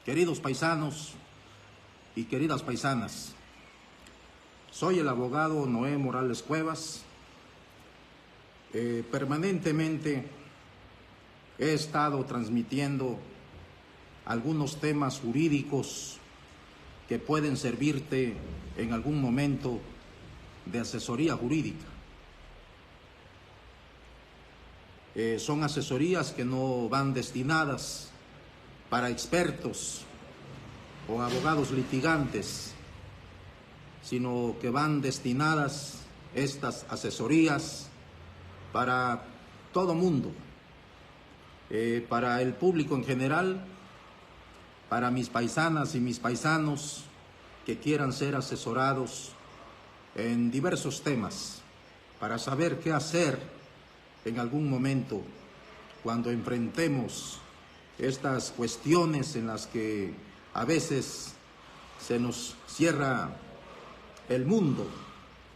Queridos paisanos y queridas paisanas, soy el abogado Noé Morales Cuevas. Permanentemente he estado transmitiendo algunos temas jurídicos que pueden servirte en algún momento de asesoría jurídica. Son asesorías que no van destinadas para expertos o abogados litigantes, sino que van destinadas estas asesorías para todo mundo, para el público en general, para mis paisanas y mis paisanos que quieran ser asesorados en diversos temas, para saber qué hacer en algún momento cuando enfrentemos estas cuestiones en las que a veces se nos cierra el mundo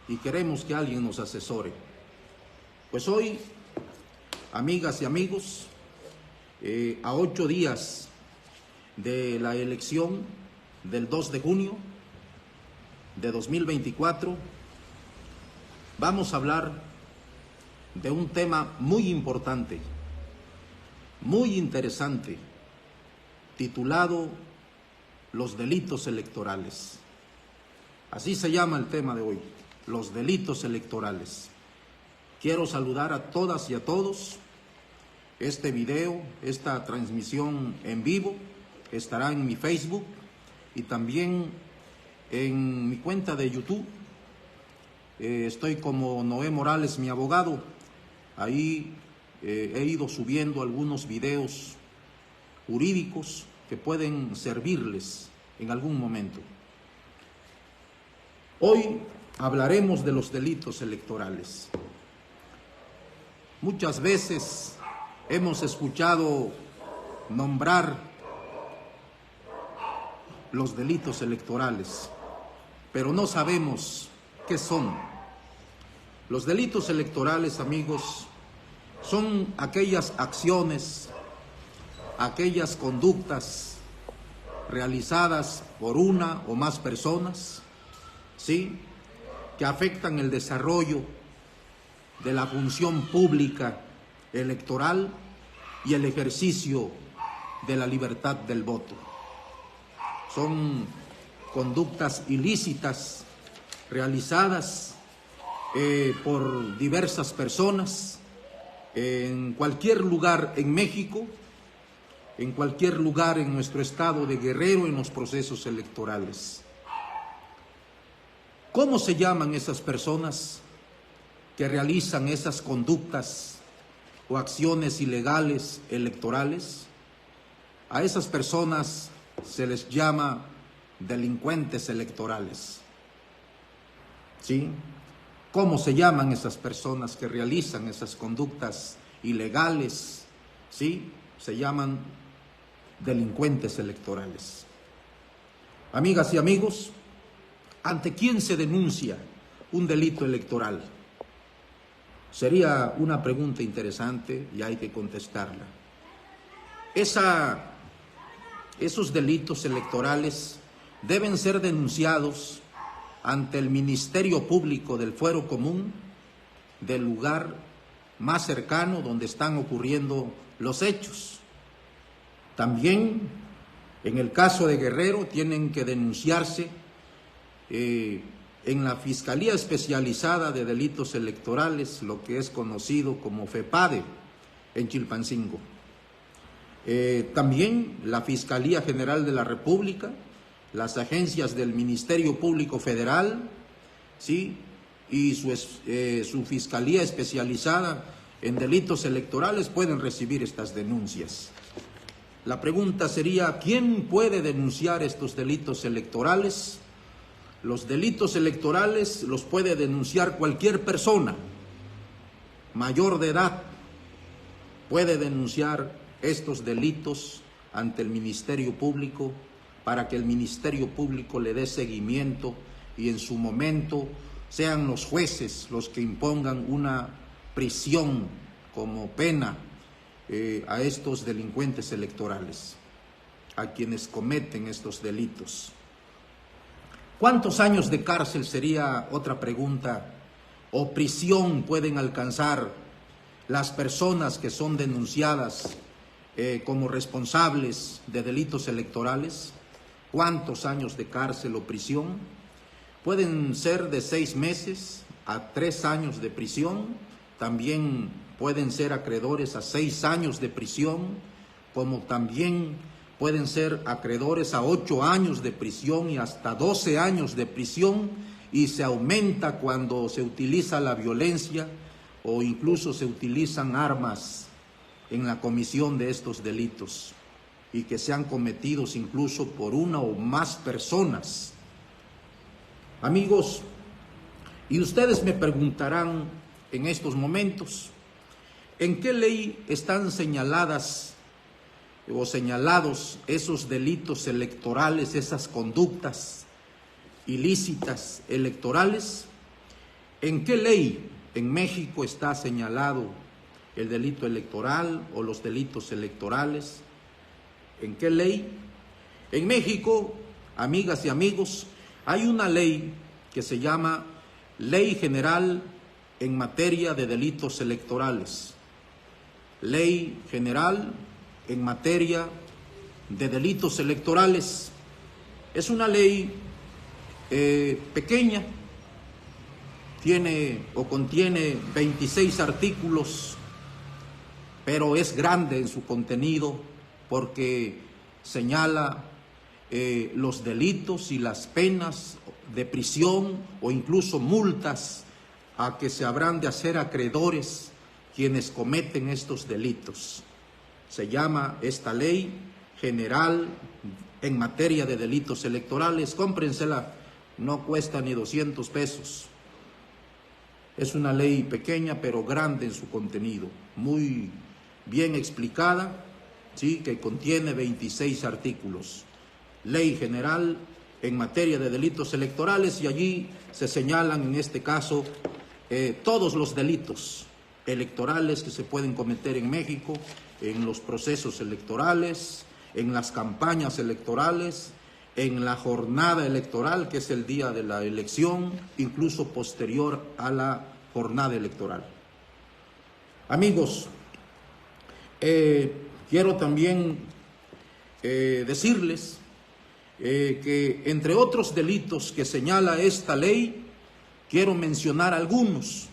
y queremos que alguien nos asesore. Pues hoy, amigas y amigos, a 8 días de la elección del 2 de junio de 2024, vamos a hablar de un tema muy importante, muy interesante, titulado Los delitos electorales. Así se llama el tema de hoy, los delitos electorales. Quiero saludar a todas y a todos. Este video, esta transmisión en vivo, estará en mi Facebook y también en mi cuenta de YouTube. Estoy como Noé Morales, mi abogado. Ahí he ido subiendo algunos videos jurídicos que pueden servirles en algún momento. Hoy hablaremos de los delitos electorales. Muchas veces hemos escuchado nombrar los delitos electorales, pero no sabemos qué son. Los delitos electorales, amigos, son aquellas acciones, aquellas conductas realizadas por una o más personas, ¿sí?, que afectan el desarrollo de la función pública electoral y el ejercicio de la libertad del voto. Son conductas ilícitas realizadas por diversas personas en cualquier lugar en México, en cualquier lugar en nuestro estado de Guerrero, en los procesos electorales. ¿Cómo se llaman esas personas que realizan esas conductas o acciones ilegales electorales? A esas personas se les llama delincuentes electorales. ¿Sí? ¿Cómo se llaman esas personas que realizan esas conductas ilegales? ¿Sí? Se llaman delincuentes electorales. Amigas y amigos, ¿ante quién se denuncia un delito electoral? Sería una pregunta interesante y hay que contestarla. Esos delitos electorales deben ser denunciados ante el Ministerio Público del Fuero Común del lugar más cercano donde están ocurriendo los hechos. También, en el caso de Guerrero, tienen que denunciarse en la Fiscalía Especializada de Delitos Electorales, lo que es conocido como FEPADE, en Chilpancingo. También la Fiscalía General de la República, las agencias del Ministerio Público Federal, ¿sí?, y su Fiscalía Especializada en Delitos Electorales pueden recibir estas denuncias. La pregunta sería, ¿quién puede denunciar estos delitos electorales? Los delitos electorales los puede denunciar cualquier persona mayor de edad. Puede denunciar estos delitos ante el Ministerio Público para que el Ministerio Público le dé seguimiento y en su momento sean los jueces los que impongan una prisión como pena a estos delincuentes electorales. a quienes cometen estos delitos. ¿Cuántos años de cárcel, sería otra pregunta, o prisión pueden alcanzar las personas que son denunciadas como responsables de delitos electorales? ¿Cuántos años de cárcel o prisión? Pueden ser de 6 meses a 3 años de prisión, también pueden ser acreedores a 6 años de prisión, como también pueden ser acreedores a 8 años de prisión y hasta 12 años de prisión, y se aumenta cuando se utiliza la violencia o incluso se utilizan armas en la comisión de estos delitos y que sean cometidos incluso por una o más personas. Amigos, y ustedes me preguntarán en estos momentos, ¿en qué ley están señaladas o señalados esos delitos electorales, esas conductas ilícitas electorales? ¿En qué ley en México está señalado el delito electoral o los delitos electorales? ¿En qué ley? En México, amigas y amigos, hay una ley que se llama Ley General en materia de delitos electorales. Ley General en materia de delitos electorales. Es una ley pequeña, tiene o contiene 26 artículos, pero es grande en su contenido porque señala los delitos y las penas de prisión o incluso multas a que se habrán de hacer acreedores quienes cometen estos delitos. Se llama esta Ley General en materia de delitos electorales. Cómprensela, no cuesta ni 200 pesos. Es una ley pequeña pero grande en su contenido, muy bien explicada, ¿sí? Que contiene 26 artículos. Ley General en materia de delitos electorales, y allí se señalan en este caso todos los delitos electorales que se pueden cometer en México, en los procesos electorales, en las campañas electorales, en la jornada electoral, que es el día de la elección, incluso posterior a la jornada electoral. Amigos, quiero también decirles que entre otros delitos que señala esta ley, quiero mencionar algunos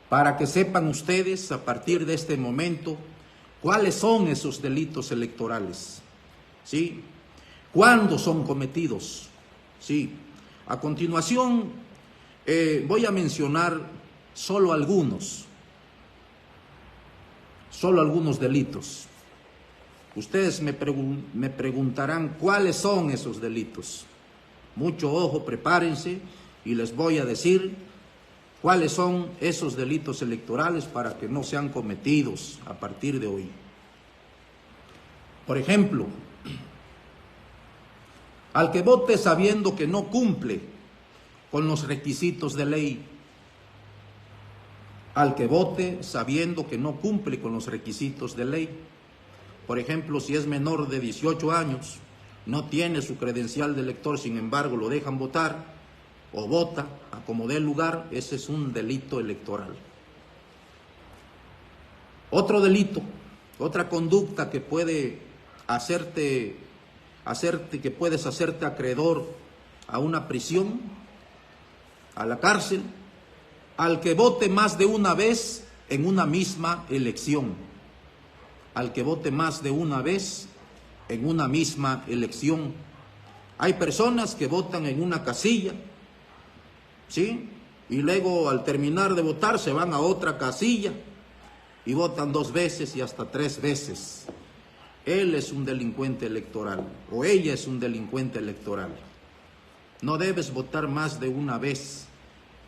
para que sepan ustedes a partir de este momento cuáles son esos delitos electorales, ¿sí? ¿Cuándo son cometidos? Sí. A continuación voy a mencionar solo algunos delitos. Ustedes me preguntarán cuáles son esos delitos. Mucho ojo, prepárense y les voy a decir cuáles son esos delitos electorales para que no sean cometidos a partir de hoy. Por ejemplo, al que vote sabiendo que no cumple con los requisitos de ley. Al que vote sabiendo que no cumple con los requisitos de ley. Por ejemplo, si es menor de 18 años, no tiene su credencial de elector, sin embargo lo dejan votar o vota a como dé lugar, ese es un delito electoral. Otro delito, otra conducta que puede que puedes hacerte acreedor a una prisión, a la cárcel, al que vote más de una vez en una misma elección. Al que vote más de una vez en una misma elección. Hay personas que votan en una casilla, ¿sí? Y luego al terminar de votar se van a otra casilla y votan 2 veces y hasta 3 veces. Él es un delincuente electoral o ella es un delincuente electoral. No debes votar más de una vez.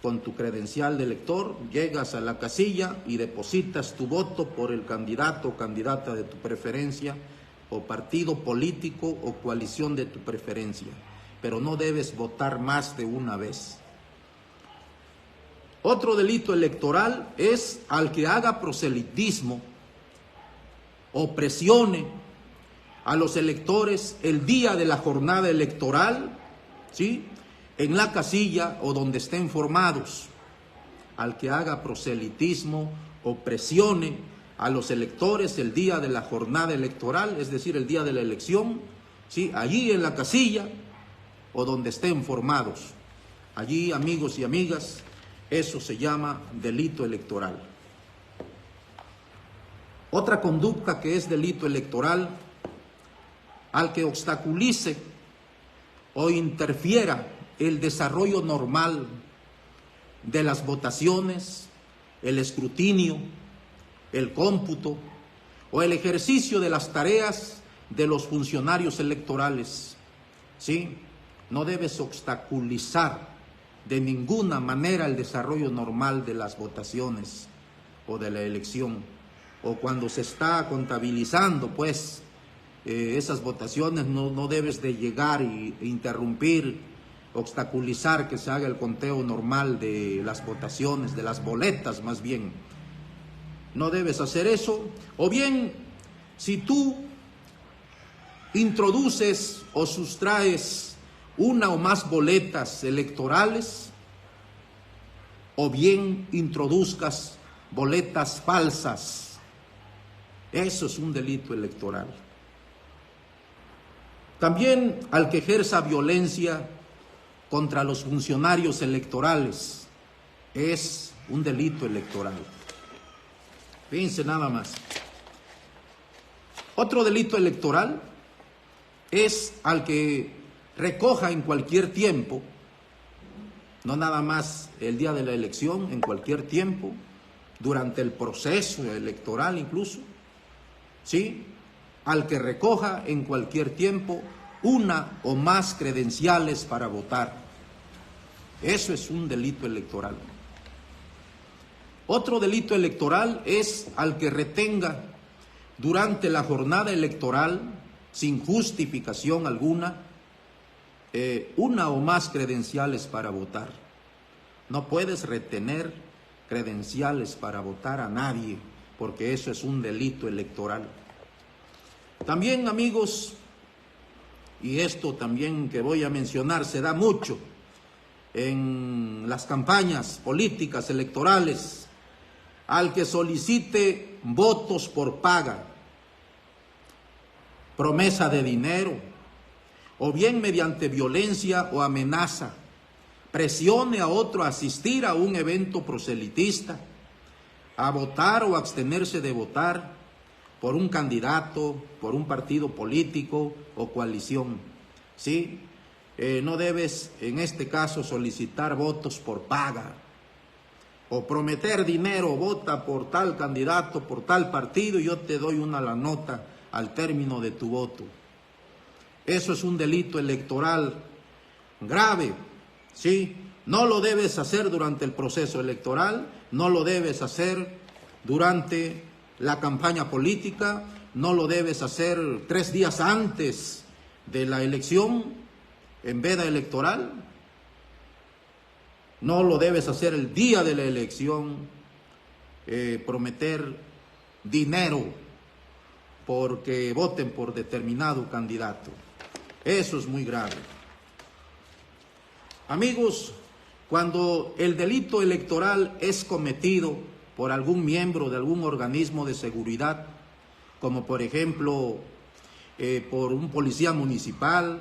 Con tu credencial de elector llegas a la casilla y depositas tu voto por el candidato o candidata de tu preferencia o partido político o coalición de tu preferencia, pero no debes votar más de una vez. Otro delito electoral es al que haga proselitismo o presione a los electores el día de la jornada electoral, ¿sí?, en la casilla o donde estén formados. Al que haga proselitismo o presione a los electores el día de la jornada electoral, es decir, el día de la elección, ¿sí?, allí en la casilla o donde estén formados. Allí, amigos y amigas, eso se llama delito electoral. Otra conducta que es delito electoral: al que obstaculice o interfiera el desarrollo normal de las votaciones, el escrutinio, el cómputo o el ejercicio de las tareas de los funcionarios electorales. ¿Sí? No debes obstaculizar de ninguna manera el desarrollo normal de las votaciones o de la elección. O cuando se está contabilizando, pues, esas votaciones, no debes de llegar e interrumpir, obstaculizar que se haga el conteo normal de las votaciones, de las boletas más bien. No debes hacer eso. O bien, si tú introduces o sustraes una o más boletas electorales, o bien introduzcas boletas falsas, eso es un delito electoral. También al que ejerza violencia contra los funcionarios electorales es un delito electoral. Fíjense nada más. Otro delito electoral es al que recoja en cualquier tiempo, no nada más el día de la elección, en cualquier tiempo, durante el proceso electoral incluso, ¿sí?, al que recoja en cualquier tiempo una o más credenciales para votar. Eso es un delito electoral. Otro delito electoral es al que retenga durante la jornada electoral, sin justificación alguna, una o más credenciales para votar. No puedes retener credenciales para votar a nadie, porque eso es un delito electoral. También, amigos, y esto también que voy a mencionar se da mucho en las campañas políticas electorales: al que solicite votos por paga, promesa de dinero, o bien mediante violencia o amenaza, presione a otro a asistir a un evento proselitista, a votar o abstenerse de votar por un candidato, por un partido político o coalición. ¿Sí? No debes, en este caso, solicitar votos por paga o prometer dinero: vota por tal candidato, por tal partido, y yo te doy la nota al término de tu voto. Eso es un delito electoral grave, ¿sí? No lo debes hacer durante el proceso electoral, no lo debes hacer durante la campaña política, no lo debes hacer 3 días antes de la elección en veda electoral, no lo debes hacer el día de la elección, prometer dinero porque voten por determinado candidato. Eso es muy grave. Amigos, cuando el delito electoral es cometido por algún miembro de algún organismo de seguridad, como por ejemplo por un policía municipal,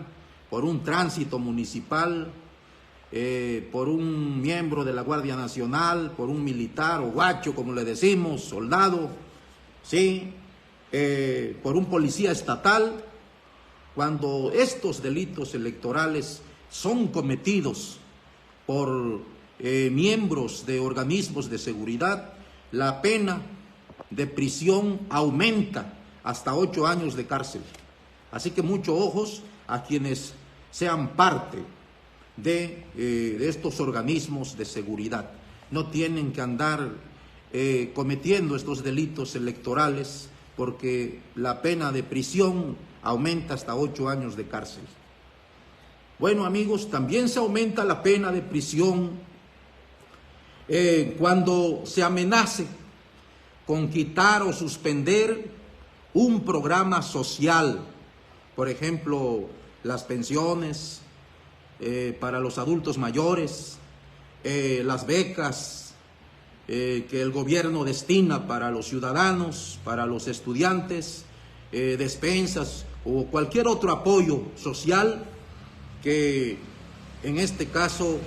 por un tránsito municipal, por un miembro de la Guardia Nacional, por un militar o guacho, como le decimos, soldado, ¿sí?, por un policía estatal, cuando estos delitos electorales son cometidos por miembros de organismos de seguridad, la pena de prisión aumenta hasta 8 años de cárcel. Así que mucho ojos a quienes sean parte de estos organismos de seguridad. No tienen que andar cometiendo estos delitos electorales, porque la pena de prisión aumenta hasta 8 años de cárcel. Bueno, amigos, también se aumenta la pena de prisión cuando se amenace con quitar o suspender un programa social por ejemplo, las pensiones para los adultos mayores, las becas que el gobierno destina para los ciudadanos, para los estudiantes, despensas o cualquier otro apoyo social que en este caso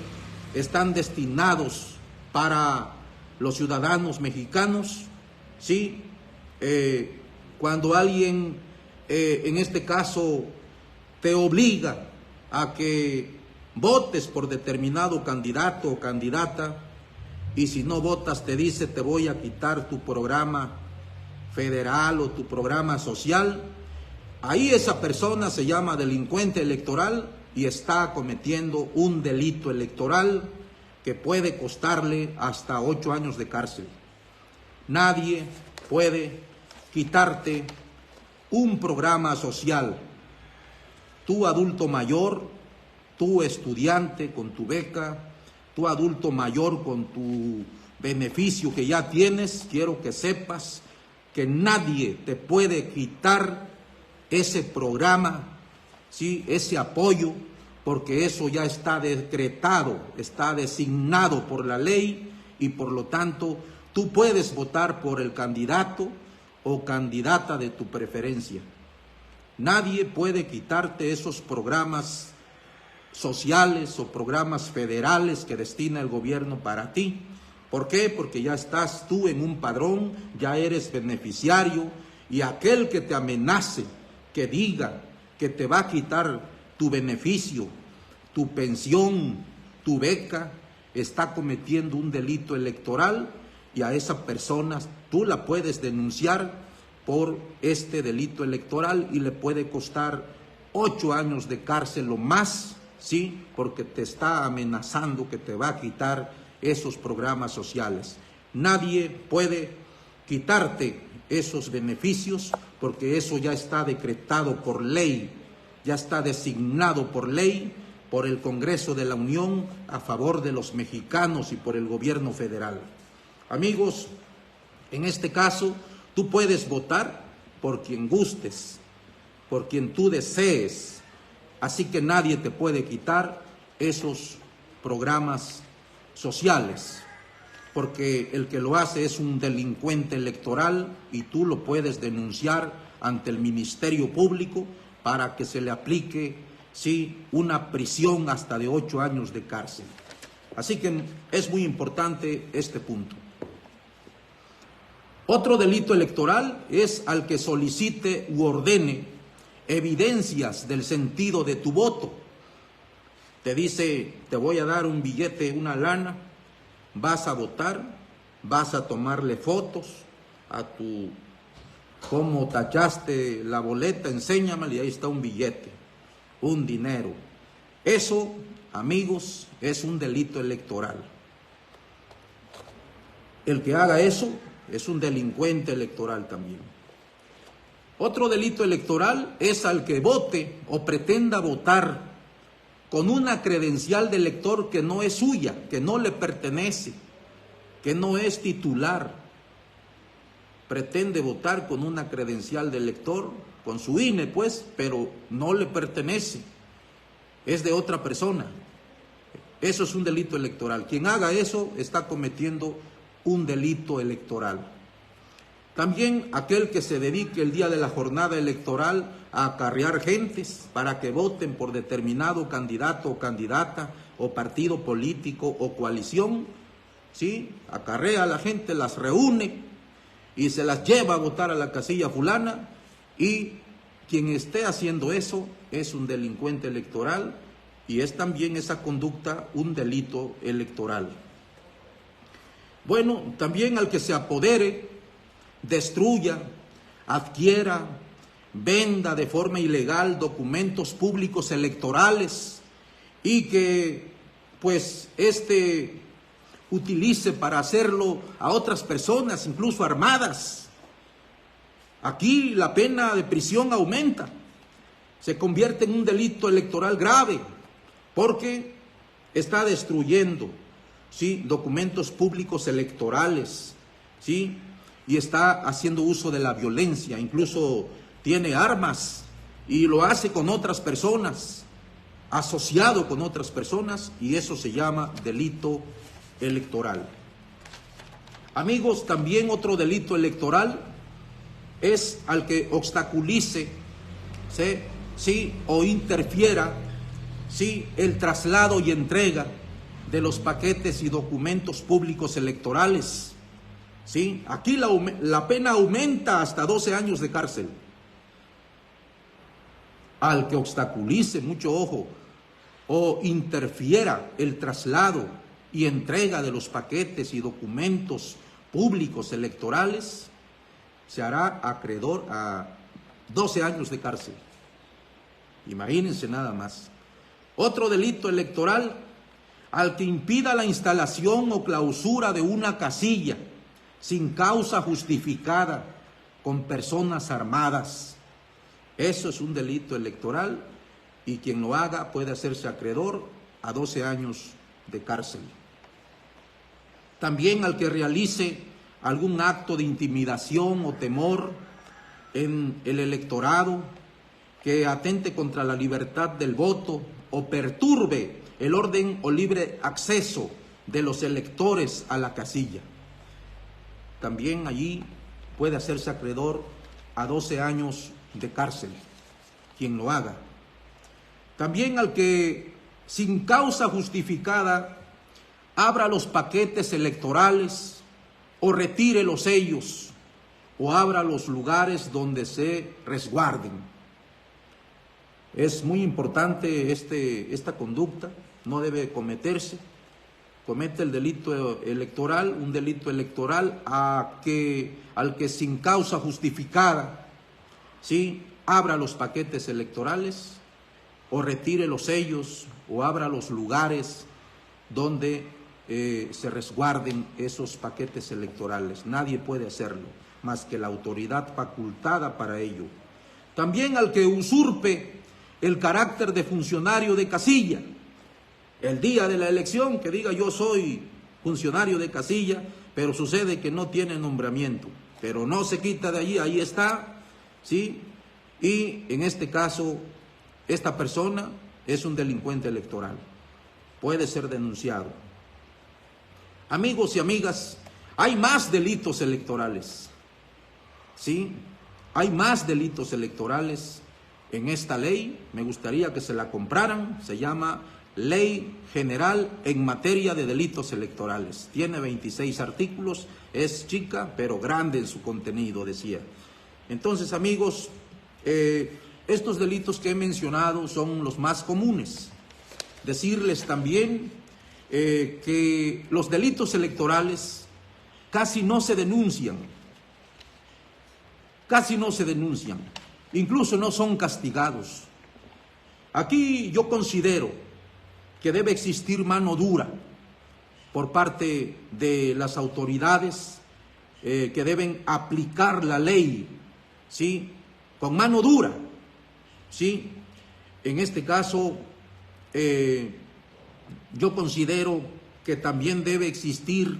están destinados para los ciudadanos mexicanos, ¿sí? Cuando alguien, en este caso, te obliga a que votes por determinado candidato o candidata, y si no votas te dice te voy a quitar tu programa federal o tu programa social, ahí esa persona se llama delincuente electoral y está cometiendo un delito electoral que puede costarle hasta 8 años de cárcel. Nadie puede quitarte un programa social. Tú adulto mayor, tú estudiante con tu beca, tú adulto mayor con tu beneficio que ya tienes, quiero que sepas que nadie te puede quitar ese programa, ¿sí? Ese apoyo, porque eso ya está decretado, está designado por la ley y por lo tanto tú puedes votar por el candidato o candidata de tu preferencia. Nadie puede quitarte esos programas sociales o programas federales que destina el gobierno para ti. ¿Por qué? Porque ya estás tú en un padrón, ya eres beneficiario, y aquel que te amenace, que diga que te va a quitar tu beneficio, tu pensión, tu beca, está cometiendo un delito electoral, y a esa persona tú la puedes denunciar por este delito electoral y le puede costar 8 años de cárcel o más, ¿sí? Porque te está amenazando que te va a quitar esos programas sociales. Nadie puede quitarte esos beneficios porque eso ya está decretado por ley, ya está designado por ley, por el Congreso de la Unión a favor de los mexicanos y por el gobierno federal. Amigos, en este caso, tú puedes votar por quien gustes, por quien tú desees, así que nadie te puede quitar esos programas sociales, porque el que lo hace es un delincuente electoral y tú lo puedes denunciar ante el Ministerio Público para que se le aplique, sí, una prisión hasta de 8 años de cárcel. Así que es muy importante este punto. Otro delito electoral es al que solicite u ordene evidencias del sentido de tu voto. Te dice, te voy a dar un billete, una lana, vas a votar, vas a tomarle fotos a tu, cómo tachaste la boleta, enséñamela y ahí está un billete, un dinero. Eso, amigos, es un delito electoral. El que haga eso es un delincuente electoral también. Otro delito electoral es al que vote o pretenda votar con una credencial de elector que no es suya, que no le pertenece, que no es titular. Pretende votar con una credencial de elector, con su INE pues, pero no le pertenece, es de otra persona. Eso es un delito electoral. Quien haga eso está cometiendo un delito electoral. También aquel que se dedique el día de la jornada electoral a acarrear gentes para que voten por determinado candidato o candidata o partido político o coalición, ¿sí? Acarrea a la gente, las reúne y se las lleva a votar a la casilla fulana, y quien esté haciendo eso es un delincuente electoral y es también esa conducta un delito electoral. Bueno, también al que se apodere, destruya, adquiera, venda de forma ilegal documentos públicos electorales y que pues utilice para hacerlo a otras personas, incluso armadas. Aquí la pena de prisión aumenta, se convierte en un delito electoral grave porque está destruyendo, ¿sí?, documentos públicos electorales, ¿sí?, y está haciendo uso de la violencia, incluso tiene armas y lo hace con otras personas, asociado con otras personas, y eso se llama delito electoral. Amigos, también otro delito electoral es al que obstaculice, ¿sí? O interfiera, ¿sí? El traslado y entrega de los paquetes y documentos públicos electorales, ¿sí? Aquí la pena aumenta hasta 12 años de cárcel. Al que obstaculice, mucho ojo, o interfiera el traslado y entrega de los paquetes y documentos públicos electorales, se hará acreedor a 12 años de cárcel. Imagínense nada más. Otro delito electoral, al que impida la instalación o clausura de una casilla sin causa justificada con personas armadas. Eso es un delito electoral y quien lo haga puede hacerse acreedor a 12 años de cárcel. También al que realice algún acto de intimidación o temor en el electorado, que atente contra la libertad del voto o perturbe el orden o libre acceso de los electores a la casilla. También allí puede hacerse acreedor a 12 años de cárcel, quien lo haga. También al que sin causa justificada abra los paquetes electorales o retire los sellos o abra los lugares donde se resguarden. Es muy importante esta conducta, no debe cometerse. Comete el delito electoral, un delito electoral al que sin causa justificada, ¿sí?, abra los paquetes electorales o retire los sellos o abra los lugares donde se resguarden esos paquetes electorales. Nadie puede hacerlo más que la autoridad facultada para ello. También al que usurpe el carácter de funcionario de casilla, el día de la elección, que diga yo soy funcionario de casilla, pero sucede que no tiene nombramiento, pero no se quita de allí, ahí está, ¿sí? Y en este caso, esta persona es un delincuente electoral, puede ser denunciado. Amigos y amigas, hay más delitos electorales, ¿sí? Hay más delitos electorales en esta ley, me gustaría que se la compraran, se llama Ley General en Materia de Delitos Electorales. Tiene 26 artículos, es chica, pero grande en su contenido, decía. Entonces, amigos, estos delitos que he mencionado son los más comunes. Decirles también que los delitos electorales casi no se denuncian, incluso no son castigados. Aquí yo considero que debe existir mano dura por parte de las autoridades que deben aplicar la ley, ¿sí?, con mano dura, ¿sí? En este caso, yo considero que también debe existir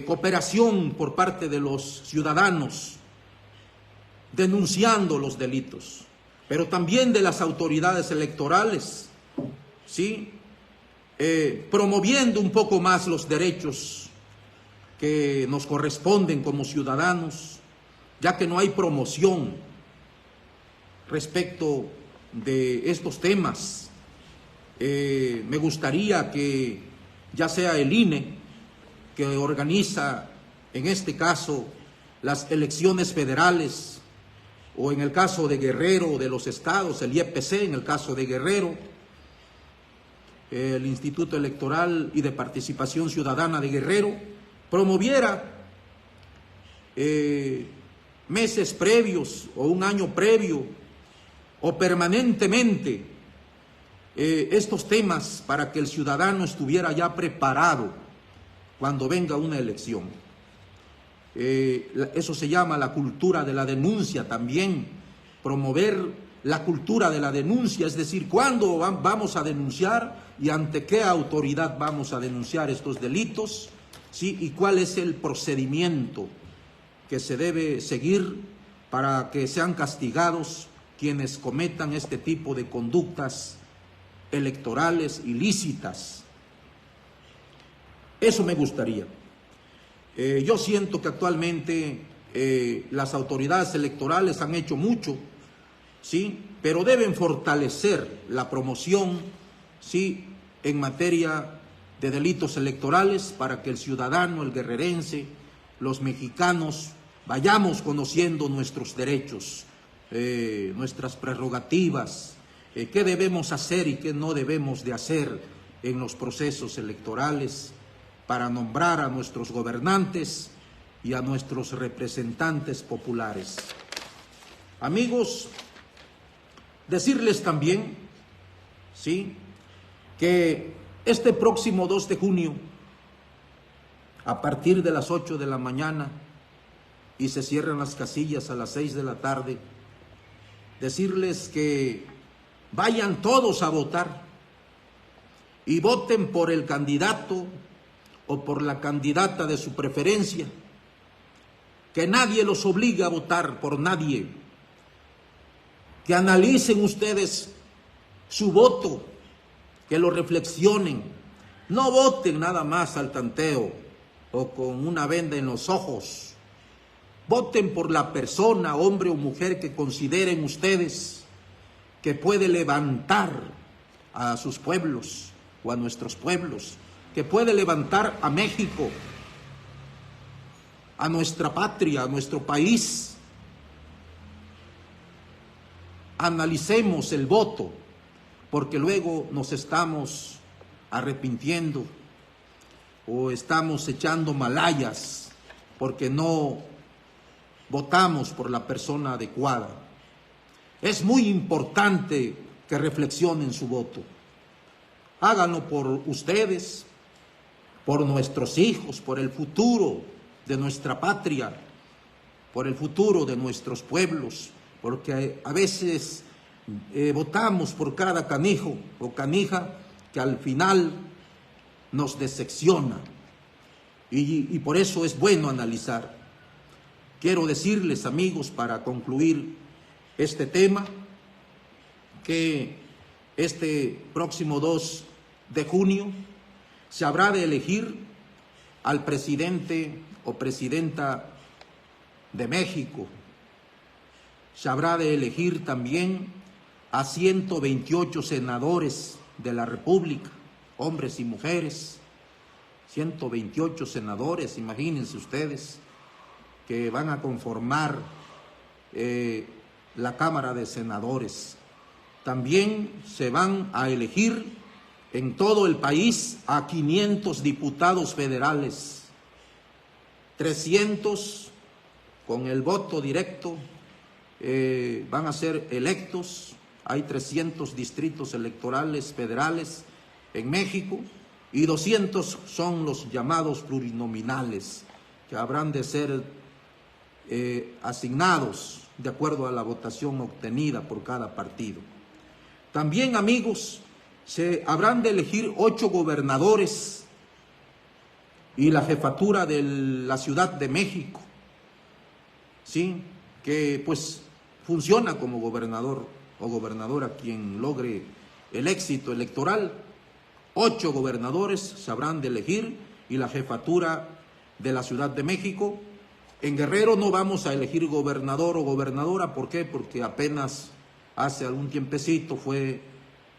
cooperación por parte de los ciudadanos denunciando los delitos, pero también de las autoridades electorales, ¿sí?, promoviendo un poco más los derechos que nos corresponden como ciudadanos, ya que no hay promoción respecto de estos temas. Me gustaría que ya sea el INE, que organiza en este caso las elecciones federales, o en el caso de Guerrero, de los estados, el IEPC en el caso de Guerrero, el Instituto Electoral y de Participación Ciudadana de Guerrero, promoviera meses previos o un año previo o permanentemente estos temas para que el ciudadano estuviera ya preparado cuando venga una elección. Eso se llama la cultura de la denuncia también, promover la cultura de la denuncia, es decir, cuándo vamos a denunciar y ante qué autoridad vamos a denunciar estos delitos, ¿sí?, y cuál es el procedimiento que se debe seguir para que sean castigados quienes cometan este tipo de conductas electorales ilícitas. Eso me gustaría. Yo siento que actualmente las autoridades electorales han hecho mucho, ¿sí? Pero deben fortalecer la promoción, ¿sí?, en materia de delitos electorales para que el ciudadano, el guerrerense, los mexicanos vayamos conociendo nuestros derechos, nuestras prerrogativas, qué debemos hacer y qué no debemos de hacer en los procesos electorales para nombrar a nuestros gobernantes y a nuestros representantes populares. Amigos, decirles también, ¿sí?, que este próximo 2 de junio, a partir de las 8 de la mañana, y se cierran las casillas a las 6 de la tarde, decirles que vayan todos a votar y voten por el candidato o por la candidata de su preferencia, que nadie los obligue a votar por nadie, que analicen ustedes su voto, que lo reflexionen, no voten nada más al tanteo o con una venda en los ojos, voten por la persona, hombre o mujer, que consideren ustedes que puede levantar a sus pueblos o a nuestros pueblos, que puede levantar a México, a nuestra patria, a nuestro país. Analicemos el voto, porque luego nos estamos arrepintiendo o estamos echando malayas porque no votamos por la persona adecuada. Es muy importante que reflexionen su voto. Háganlo por ustedes, por nuestros hijos, por el futuro de nuestra patria, por el futuro de nuestros pueblos, porque a veces votamos por cada canijo o canija que al final nos decepciona, y por eso es bueno analizar. Quiero decirles, amigos, para concluir este tema, que este próximo 2 de junio se habrá de elegir al presidente o presidenta de México. Se habrá de elegir también a 128 senadores de la República, hombres y mujeres. 128 senadores, imagínense ustedes, que van a conformar la Cámara de Senadores. También se van a elegir en todo el país a 500 diputados federales, 300 con el voto directo van a ser electos. Hay 300 distritos electorales federales en México y 200 son los llamados plurinominales, que habrán de ser asignados de acuerdo a la votación obtenida por cada partido. También, amigos, se habrán de elegir 8 gobernadores y la jefatura de la Ciudad de México, ¿sí?, que pues funciona como gobernador o gobernadora quien logre el éxito electoral. 8 gobernadores se habrán de elegir y la jefatura de la Ciudad de México. En Guerrero no vamos a elegir gobernador o gobernadora. ¿Por qué? Porque apenas hace algún tiempecito fue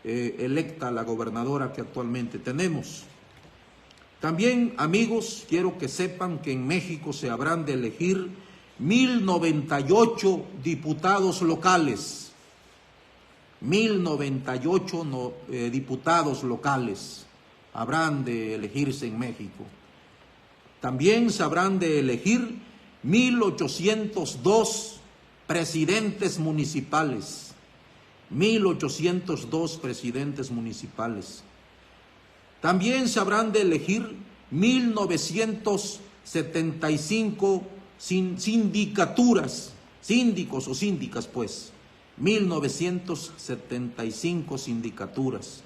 electa la gobernadora que actualmente tenemos. También, amigos, quiero que sepan que en México se habrán de elegir 1098 diputados locales. 1098 diputados locales habrán de elegirse en México. También se habrán de elegir 1802 presidentes municipales. 1802 presidentes municipales. También se habrán de elegir 1975 sindicaturas, síndicos o síndicas, pues, 1975 sindicaturas.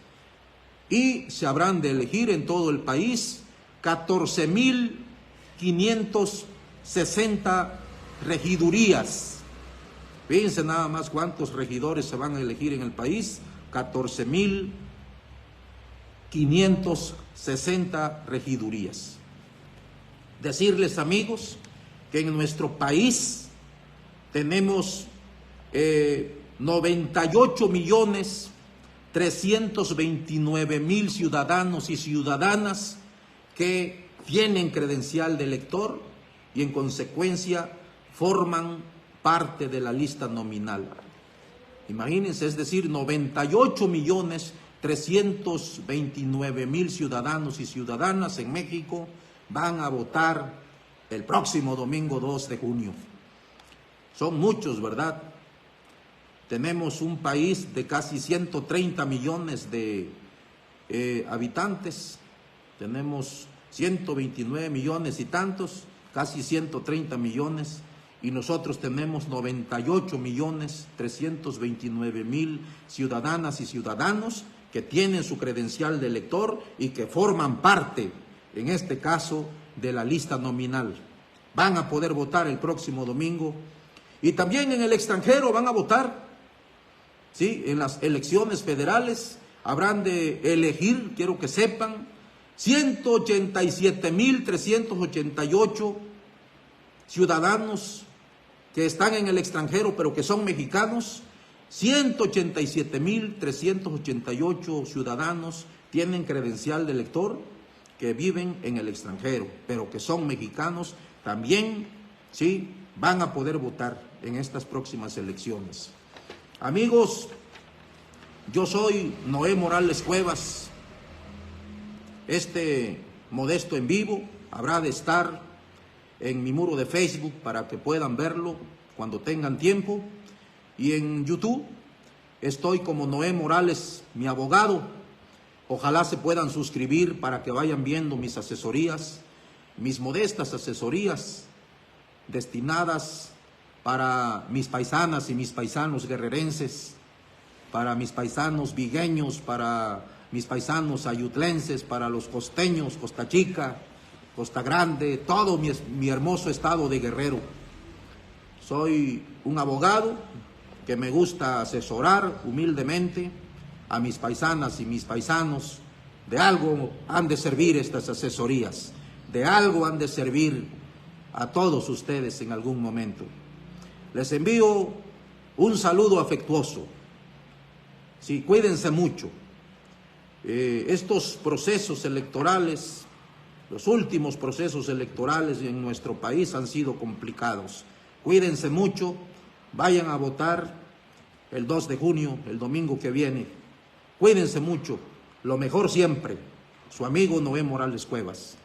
Y se habrán de elegir en todo el país 14.560 regidurías. Fíjense nada más cuántos regidores se van a elegir en el país: 14,560 regidurías. Decirles, amigos, que en nuestro país tenemos 98,329,000 ciudadanos y ciudadanas que tienen credencial de elector y en consecuencia forman parte de la lista nominal. Imagínense, es decir, 98,329,000 ciudadanos y ciudadanas en México van a votar el próximo domingo 2 de junio. Son muchos, ¿verdad? Tenemos un país de casi 130 millones de habitantes, tenemos 129 millones y tantos, casi 130 millones, y nosotros tenemos 98,329,000 ciudadanas y ciudadanos que tienen su credencial de elector y que forman parte, en este caso, de la lista nominal. Van a poder votar el próximo domingo, y también en el extranjero van a votar, ¿sí? En las elecciones federales habrán de elegir, quiero que sepan, 187,388 ciudadanos que están en el extranjero pero que son mexicanos. 187,388 ciudadanos tienen credencial de elector que viven en el extranjero pero que son mexicanos también, sí, van a poder votar en estas próximas elecciones. Amigos, yo soy Noé Morales Cuevas. Este modesto en vivo habrá de estar en mi muro de Facebook para que puedan verlo cuando tengan tiempo, y en YouTube estoy como Noé Morales, mi abogado. Ojalá se puedan suscribir para que vayan viendo mis asesorías, mis modestas asesorías destinadas para mis paisanas y mis paisanos guerrerenses, para mis paisanos vigueños, para mis paisanos ayutlenses, para los costeños, Costa Chica, Costa Grande, todo mi hermoso estado de Guerrero. Soy un abogado que me gusta asesorar humildemente a mis paisanas y mis paisanos. De algo han de servir estas asesorías, de algo han de servir a todos ustedes en algún momento. Les envío un saludo afectuoso. Sí, cuídense mucho. Estos procesos electorales, los últimos procesos electorales en nuestro país han sido complicados. Cuídense mucho, vayan a votar el 2 de junio, el domingo que viene. Cuídense mucho, lo mejor siempre. Su amigo Noé Morales Cuevas.